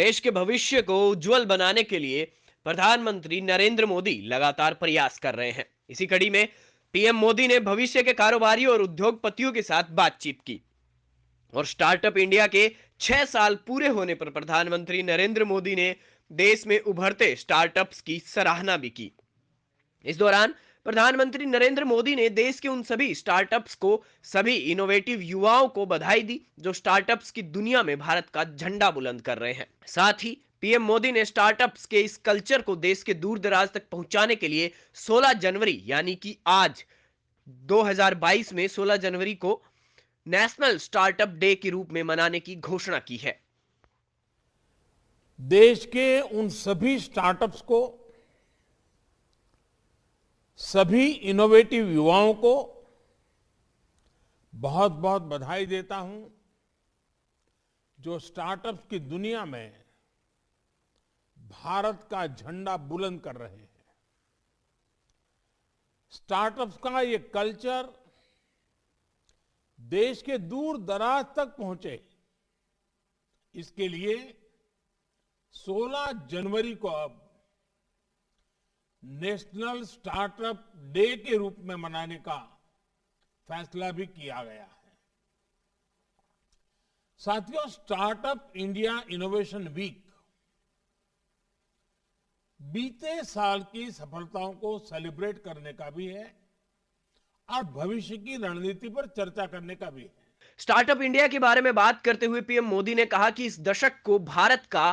देश के भविष्य को उज्जवल बनाने के लिए प्रधानमंत्री नरेंद्र मोदी लगातार प्रयास कर रहे हैं। इसी कड़ी में पीएम मोदी ने भविष्य के कारोबारियों और उद्योगपतियों के साथ बातचीत की और स्टार्टअप इंडिया के 6 साल पूरे होने पर प्रधानमंत्री नरेंद्र मोदी ने देश में उभरते स्टार्टअप्स की सराहना भी की। इस दौरान प्रधानमंत्री नरेंद्र मोदी ने देश के उन सभी स्टार्टअप्स को, सभी इनोवेटिव युवाओं को बधाई दी जो स्टार्टअप्स की दुनिया में भारत का झंडा बुलंद कर रहे हैं। साथ ही पीएम मोदी ने स्टार्टअप्स के इस कल्चर को देश के दूर दराज तक पहुंचाने के लिए 16 जनवरी यानी कि आज 2022 में 16 जनवरी को नेशनल स्टार्टअप डे के रूप में मनाने की घोषणा की है। देश के उन सभी स्टार्टअप्स को, सभी इनोवेटिव युवाओं को बहुत बहुत बधाई देता हूं जो स्टार्टअप्स की दुनिया में भारत का झंडा बुलंद कर रहे हैं। स्टार्टअप्स का ये कल्चर देश के दूर दराज तक पहुंचे, इसके लिए 16 जनवरी को अब नेशनल स्टार्टअप डे के रूप में मनाने का फैसला भी किया गया है। साथियों, स्टार्टअप इंडिया इनोवेशन वीक बीते साल की सफलताओं को सेलिब्रेट करने का भी है और भविष्य की रणनीति पर चर्चा करने का भी है। स्टार्टअप इंडिया के बारे में बात करते हुए पीएम मोदी ने कहा कि इस दशक को भारत का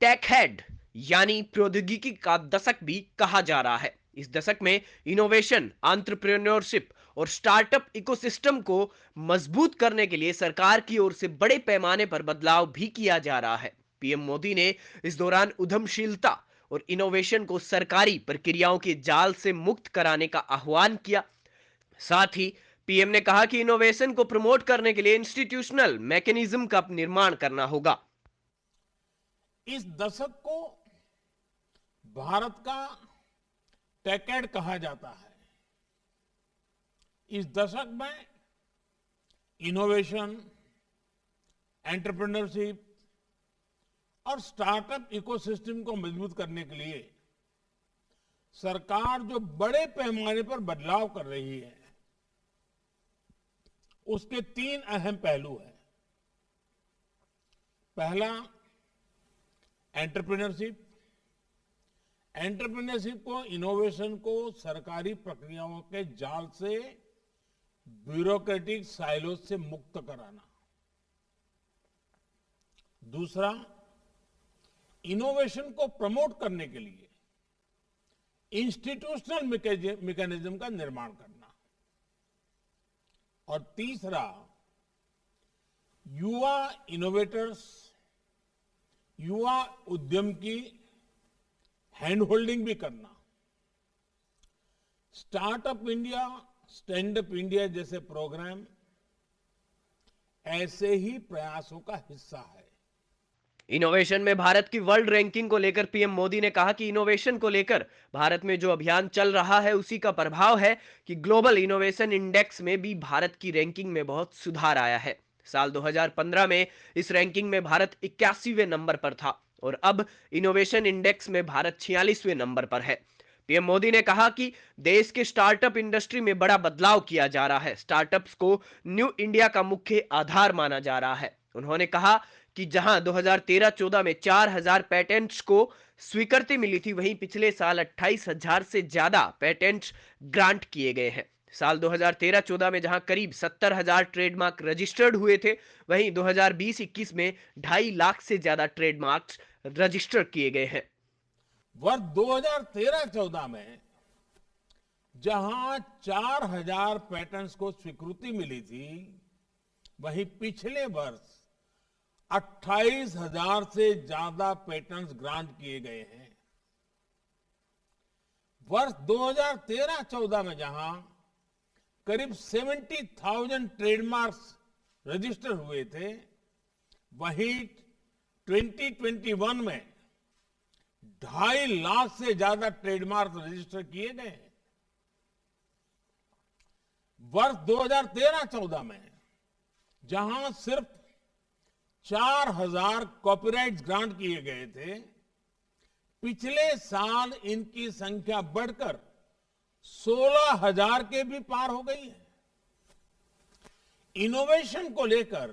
टेक हेड यानी प्रौद्योगिकी का दशक भी कहा जा रहा है। इस दशक में इनोवेशन, एंटरप्रेन्योरशिप और स्टार्टअप इकोसिस्टम को मजबूत करने के लिए सरकार की ओर से बड़े पैमाने पर बदलाव भी किया जा रहा है। पीएम मोदी ने इस दौरान उद्यमशीलता और इनोवेशन को सरकारी प्रक्रियाओं के जाल से मुक्त कराने का आह्वान किया। साथ ही पीएम ने कहा कि इनोवेशन को प्रमोट करने के लिए इंस्टीट्यूशनल मैकेनिज्म का निर्माण करना होगा। इस दशक को भारत का टेकेड कहा जाता है। इस दशक में इनोवेशन, एंटरप्रेन्योरशिप और स्टार्टअप इकोसिस्टम को मजबूत करने के लिए सरकार जो बड़े पैमाने पर बदलाव कर रही है, उसके 3 अहम पहलू हैं। पहला, एंटरप्रेन्योरशिप। एंटरप्रेन्योरशिप को, इनोवेशन को सरकारी प्रक्रियाओं के जाल से, ब्यूरोक्रेटिक साइलोज से मुक्त कराना। दूसरा, इनोवेशन को प्रमोट करने के लिए इंस्टीट्यूशनल मैकेनिज्म का निर्माण करना। और तीसरा, युवा इनोवेटर्स, युवा उद्यम की हैंड होल्डिंग भी करना। Startup India, stand up India जैसे प्रोग्राम ऐसे ही प्रयासों का हिस्सा है। इनोवेशन में भारत की वर्ल्ड रैंकिंग को लेकर पीएम मोदी ने कहा कि इनोवेशन को लेकर भारत में जो अभियान चल रहा है उसी का प्रभाव है कि ग्लोबल इनोवेशन इंडेक्स में भी भारत की रैंकिंग में बहुत सुधार आया है। साल 2015 में इस रैंकिंग में भारत 81वें नंबर पर था और अब इनोवेशन इंडेक्स में भारत 46वें नंबर पर है। पीएम मोदी ने कहा कि देश के स्टार्टअप इंडस्ट्री में बड़ा बदलाव किया जा रहा है। स्टार्टअप्स को न्यू इंडिया का मुख्य आधार माना जा रहा है। उन्होंने कहा कि जहां 2013-14 में 4000 पेटेंट्स को स्वीकृति मिली थी, वहीं पिछले साल 28,000 से ज्यादा पेटेंट्स ग्रांट किए गए हैं। साल 2013-14 में जहां करीब 70,000 ट्रेडमार्क रजिस्टर्ड हुए थे, वहीं 2020-21 में 2.5 लाख से ज्यादा ट्रेडमार्क्स रजिस्टर किए गए हैं। वर्ष 2013-14 में जहां 4000 पेटेंट्स को स्वीकृति मिली थी, वहीं पिछले वर्ष 28,000 से ज्यादा पेटेंट्स ग्रांट किए गए हैं। वर्ष 2013-14 में जहां करीब 70,000 ट्रेडमार्क्स रजिस्टर हुए थे, वहीं 2021 में 2.5 लाख से ज्यादा ट्रेडमार्क रजिस्टर किए गए हैं। वर्ष 2013-14 में जहां सिर्फ 4,000 कॉपीराइट ग्रांट किए गए थे। पिछले साल इनकी संख्या बढ़कर 16,000 के भी पार हो गई है। इनोवेशन को लेकर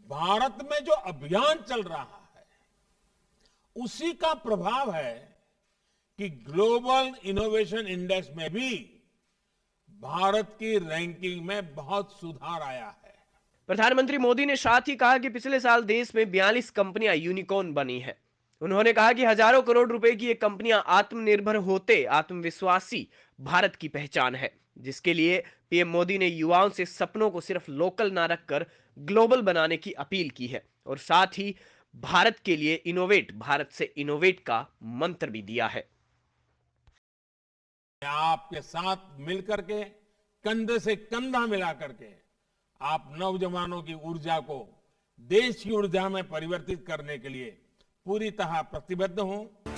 भारत में जो अभियान चल रहा है, उसी का प्रभाव है कि ग्लोबल इनोवेशन इंडेक्स में भी भारत की रैंकिंग में बहुत सुधार आया है। प्रधानमंत्री मोदी ने साथ ही कहा कि पिछले साल देश में 42 कंपनियां यूनिकॉर्न बनी हैं। उन्होंने कहा कि हजारों करोड़ रुपए की ये कंपनियां आत्मनिर्भर होते आत्मविश्वासी भारत की पहचान है, जिसके लिए पीएम मोदी ने युवाओं से सपनों को सिर्फ लोकल ना रखकर ग्लोबल बनाने की अपील की है और साथ ही भारत के लिए इनोवेट भारत से इनोवेट का मंत्र भी दिया है। आपके साथ मिलकर के, कंधे से कंधा मिला करके आप नौजवानों की ऊर्जा को देश की ऊर्जा में परिवर्तित करने के लिए पूरी तरह प्रतिबद्ध हूं।